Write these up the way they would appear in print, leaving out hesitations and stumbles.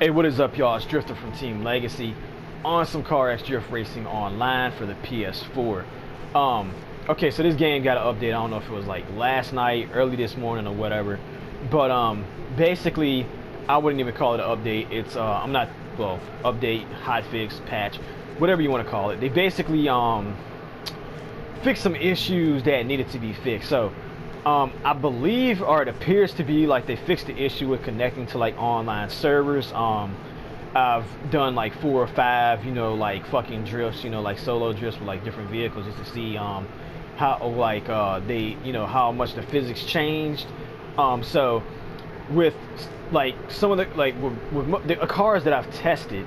Hey, what is up, y'all? It's Drifter from Team Legacy on some CarX Drift Racing Online for the PS4. Okay, so this game got an update. I don't know if it was like last night, early this morning, or whatever. But basically, I wouldn't even call it an update. It's I'm not update, hotfix, patch, whatever you want to call it. They basically fixed some issues that needed to be fixed. So I believe, or it appears to be, like they fixed the issue with connecting to like online servers. I've done like 4 or 5, like fucking drifts, like solo drifts with like different vehicles, just to see how like they, how much the physics changed. So with like some of the with the cars that I've tested,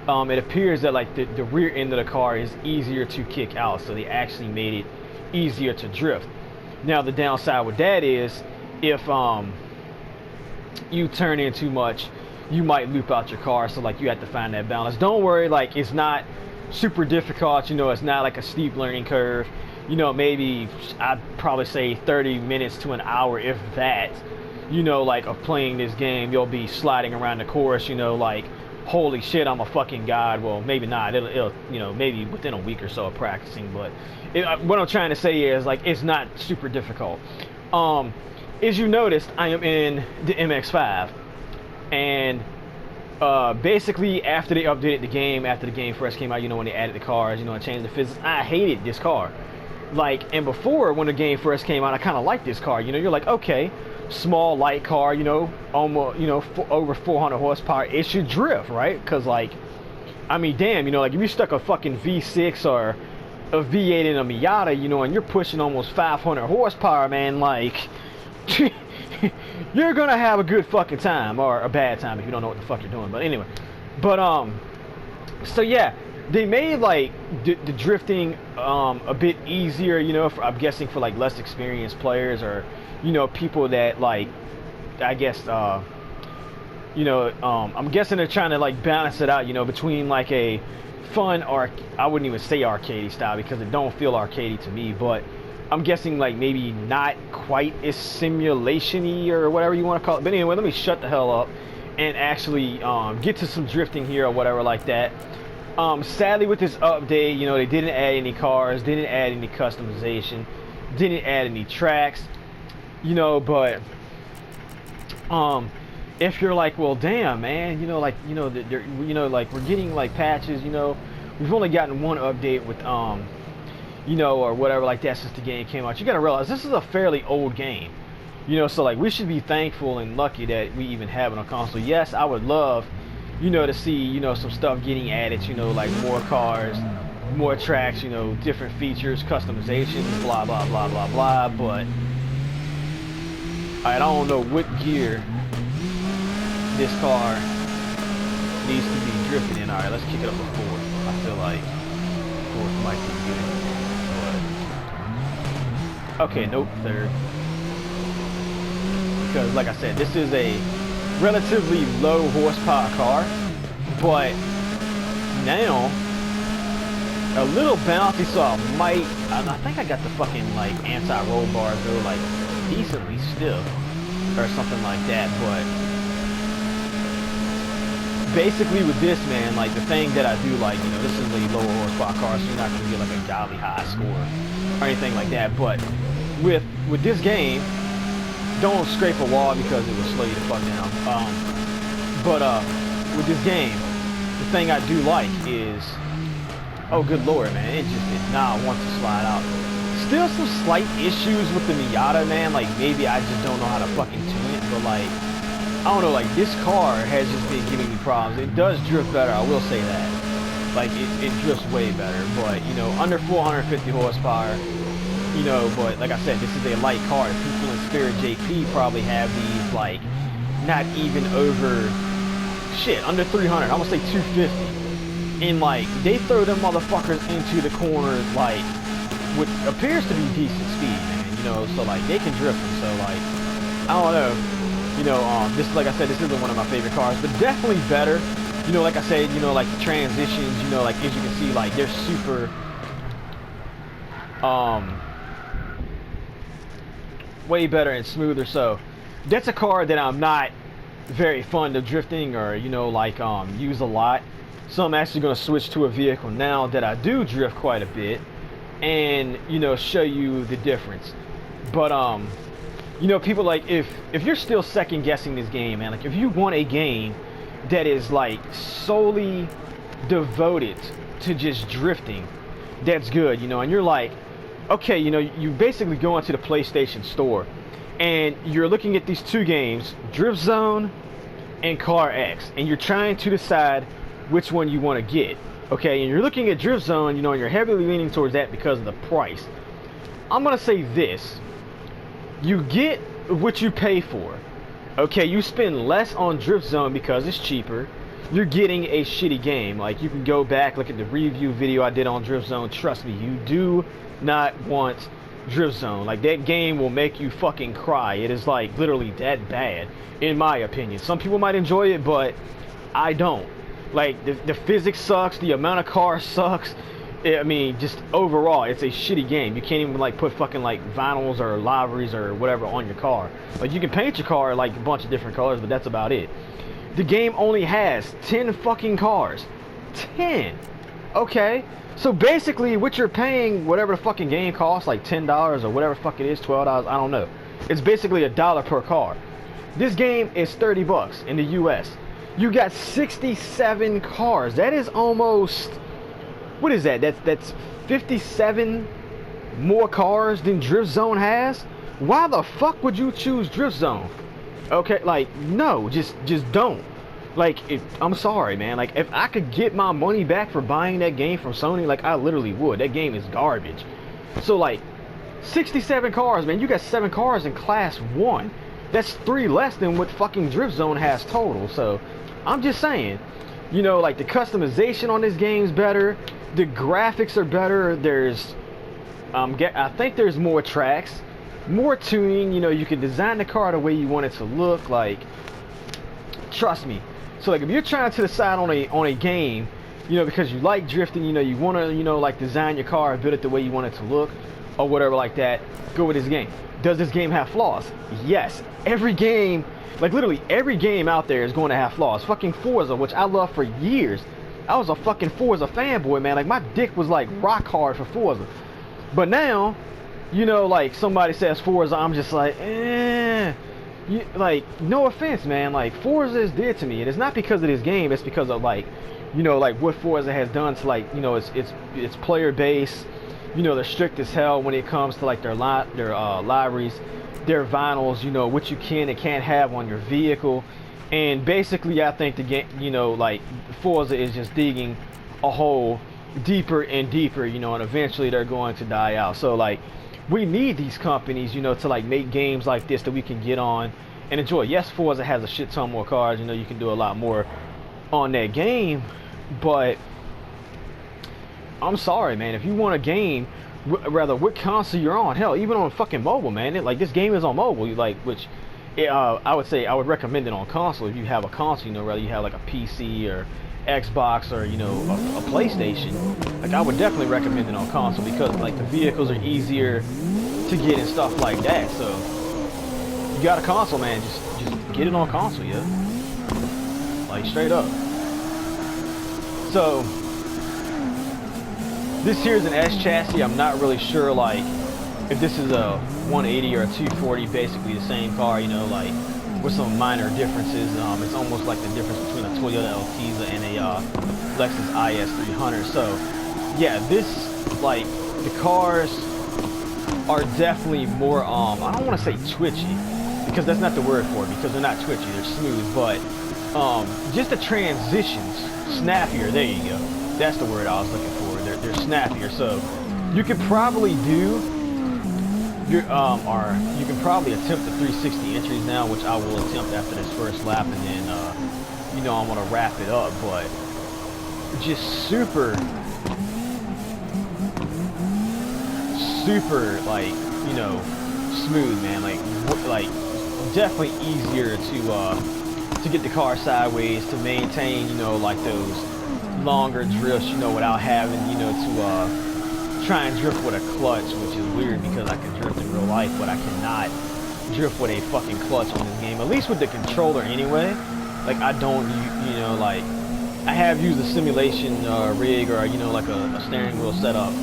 it appears that like the rear end of the car is easier to kick out, so they actually made it easier to drift. Now the downside with that is if you turn in too much, you might loop out your car, so like you have to find that balance. Don't worry, like it's not super difficult, it's not like a steep learning curve. Maybe I'd probably say 30 minutes to an hour, if that, like of playing this game. You'll be sliding around the course, like holy shit, I'm a fucking god. Well, maybe not. It'll maybe within a week or so of practicing. But what I'm trying to say is, like, it's not super difficult. As you noticed, I am in the MX-5, and basically after they updated the game, after the game first came out, when they added the cars, and changed the physics, I hated this car. Like, and before, when the game first came out, I kind of liked this car. You're like, okay, small, light car, almost, over 400 horsepower, it should drift, right? Because, like, I mean, damn, like, if you stuck a fucking V6 or a V8 in a Miata, and you're pushing almost 500 horsepower, man, like, you're gonna have a good fucking time, or a bad time if you don't know what the fuck you're doing. But anyway, so yeah, they made like the drifting a bit easier, I'm guessing for like less experienced players, or people that, like, I guess I'm guessing they're trying to like balance it out, between like a fun, or I wouldn't even say arcadey style, because it don't feel arcadey to me, but I'm guessing like maybe not quite as simulation-y or whatever you want to call it. But anyway, let me shut the hell up and actually get to some drifting here or whatever like that. Sadly, with this update, they didn't add any cars, didn't add any customization, didn't add any tracks, but if you're like, well, damn, man, like, like we're getting like patches, we've only gotten one update with or whatever like that since the game came out. You gotta realize this is a fairly old game, so like we should be thankful and lucky that we even have it on console. Yes, I would love, to see, some stuff getting added, like more cars, more tracks, different features, customizations, blah blah blah blah blah. But I don't know what gear this car needs to be drifting in. Alright, let's kick it up to 4. I feel like 4 might be good. Okay, nope, 3rd. Because, like I said, this is a relatively low horsepower car, but now a little bouncy, so I think I got the fucking like anti-roll bars though, like decently stiff or something like that. But basically with this, man, like the thing that I do like, this is a lower horsepower car, so you're not gonna get like a jolly high score or anything like that. But with this game, don't scrape a wall because it will slow you the fuck down. But with this game, the thing I do like is, oh good lord, man, it just did not want to slide out. Still some slight issues with the Miata, man. Like maybe I just don't know how to fucking tune it, but like I don't know, like this car has just been giving me problems. It does drift better, I will say that. Like it drifts way better, but under 450 horsepower. But like I said, this is a light car. People in Spirit JP probably have these like not even over under 300. I'm gonna say 250, and like they throw them motherfuckers into the corners like what appears to be decent speed, man. So like they can drift them. So like I don't know, this, like I said, this isn't one of my favorite cars, but definitely better. Like I said, like the transitions, like as you can see, like they're super way better and smoother. So that's a car that I'm not very fond of drifting or, you know, like use a lot. So I'm actually going to switch to a vehicle now that I do drift quite a bit and, you know, show you the difference. But you know, people, like, if you're still second guessing this game, man, like if you want a game that is like solely devoted to just drifting, that's good, you know, and you're like, okay, you know, you basically go into the PlayStation store and you're looking at these two games, Drift Zone and CarX, and you're trying to decide which one you want to get. Okay, and you're looking at Drift Zone, you know, and you're heavily leaning towards that because of the price. I'm gonna say this: you get what you pay for. Okay, you spend less on Drift Zone because it's cheaper. You're getting a shitty game. Like, you can go back, look at the review video I did on Drift Zone. Trust me, you do not want Drift Zone. Like, that game will make you fucking cry. It is like literally that bad, in my opinion. Some people might enjoy it, but I don't. Like, the physics sucks, the amount of cars sucks. I mean, just overall, it's a shitty game. You can't even like put fucking like vinyls or liveries or whatever on your car. Like, you can paint your car like a bunch of different colors, but that's about it. The game only has 10 fucking cars. 10. Okay, so basically what you're paying, whatever the fucking game costs, like $10 or whatever the fuck it is, $12, I don't know. It's basically $1 per car. This game is 30 bucks in the US. You got 67 cars. That is almost, what is that? That's 57 more cars than Drift Zone has. Why the fuck would you choose Drift Zone? Okay, like, no, just don't. Like, I'm sorry, man. Like, if I could get my money back for buying that game from Sony, like, I literally would. That game is garbage. So, like, 67 cars, man. You got 7 cars in Class 1. That's 3 less than what fucking Drift Zone has total. So, I'm just saying, you know, like, the customization on this game's better. The graphics are better. There's, I think there's more tracks, more tuning. You know, you can design the car the way you want it to look. Like, trust me. So, like, if you're trying to decide on a game, you know, because you like drifting, you know, you want to, you know, like, design your car and build it the way you want it to look, or whatever like that, go with this game. Does this game have flaws? Yes. Every game, like, literally every game out there is going to have flaws. Fucking Forza, which I love for years. I was a fucking Forza fanboy, man. Like, my dick was, like, rock hard for Forza. But now, you know, like, somebody says Forza, I'm just like, like, no offense, man. Like, Forza is dear to me. And it's not because of this game. It's because of, like, you know, like, what Forza has done to, like, you know, its player base. You know, they're strict as hell when it comes to, like, their libraries, their vinyls, you know, what you can and can't have on your vehicle. And basically, I think the game, you know, like, Forza is just digging a hole deeper and deeper, you know, and eventually they're going to die out. So, like, we need these companies, you know, to, like, make games like this that we can get on and enjoy. Yes, Forza has a shit ton more cars, you know, you can do a lot more on that game, but I'm sorry, man, if you want a game, rather what console you're on, hell, even on fucking mobile, man, like, this game is on mobile, like, which I would say I would recommend it on console if you have a console, you know, whether you have like a PC or Xbox or, you know, a PlayStation. Like, I would definitely recommend it on console because, like, the vehicles are easier to get and stuff like that. So, you got a console, man, just get it on console, yeah. Like, straight up. So, this here is an S chassis. I'm not really sure, like, if this is a 180 or a 240, basically the same car, you know, like, with some minor differences. It's almost like the difference between a Toyota Altiza and a Lexus IS 300. So, yeah, this, like, the cars are definitely more, I don't want to say twitchy, because that's not the word for it, because they're not twitchy, they're smooth, but just the transitions, snappier, there you go. That's the word I was looking for. They're snappier, so you could probably do or you can probably attempt the 360 entries now, which I will attempt after this first lap, and then you know, I'm gonna wrap it up. But just super, like, you know, smooth, man. Like definitely easier to get the car sideways, to maintain, you know, like those longer drifts, you know, without having, you know, to try and drift with a clutch, which is weird because I can drift in real life, but I cannot drift with a fucking clutch on this game, at least with the controller anyway. Like I don't, you know, like I have used a simulation rig or you know like a steering wheel setup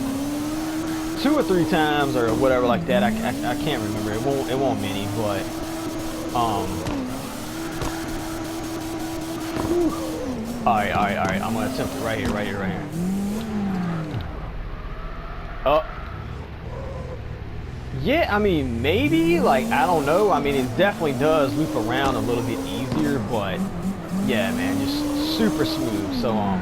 2 or 3 times or whatever like that. I can't remember. It won't many, but all right. I'm gonna attempt it right here. Oh. Yeah, I mean, maybe, like, I don't know. I mean, it definitely does loop around a little bit easier, but yeah, man, just super smooth. So, all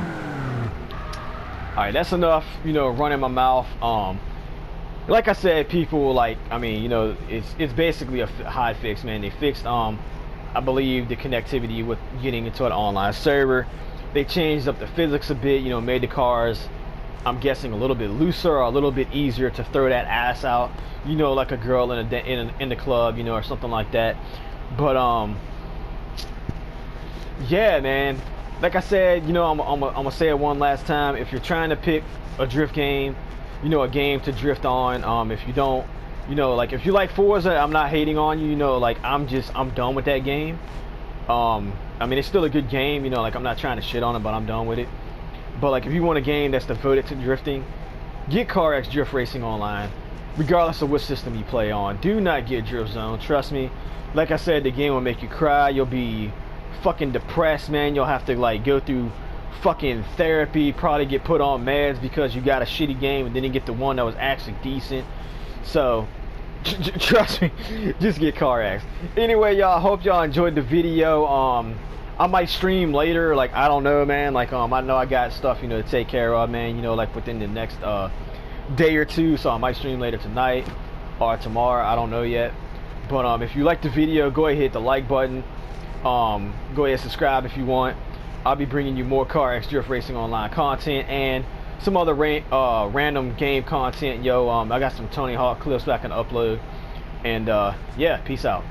right, that's enough, you know, running my mouth. Like I said, people, like, I mean, you know, it's basically a hot fix, man. They fixed, I believe, the connectivity with getting into an online server. They changed up the physics a bit, you know, made the cars, I'm guessing, a little bit looser or a little bit easier to throw that ass out, you know, like a girl in the club, you know, or something like that. But yeah, man, like I said, you know, I'm gonna say it one last time. If you're trying to pick a drift game, you know, a game to drift on, if you don't, you know, like if you like Forza, I'm not hating on you, you know, like I'm done with that game. I mean, it's still a good game, you know, like I'm not trying to shit on it, but I'm done with it. But like if you want a game that's devoted to drifting, get CarX Drift Racing Online, regardless of what system you play on. Do not get Drift Zone. Trust me. Like I said, the game will make you cry. You'll be fucking depressed, man. You'll have to like go through fucking therapy, probably get put on meds because you got a shitty game and then you get the one that was actually decent. So trust me, just get CarX. Anyway, y'all, hope y'all enjoyed the video. I might stream later, like I don't know, man. Like I know I got stuff, you know, to take care of, man, you know, like within the next day or two. So I might stream later tonight or tomorrow, I don't know yet. But if you like the video, go ahead, hit the like button. Go ahead and subscribe if you want. I'll be bringing you more CarX Drift Racing Online content and some other random game content. Yo, I got some Tony Hawk clips that I can upload. And yeah, peace out.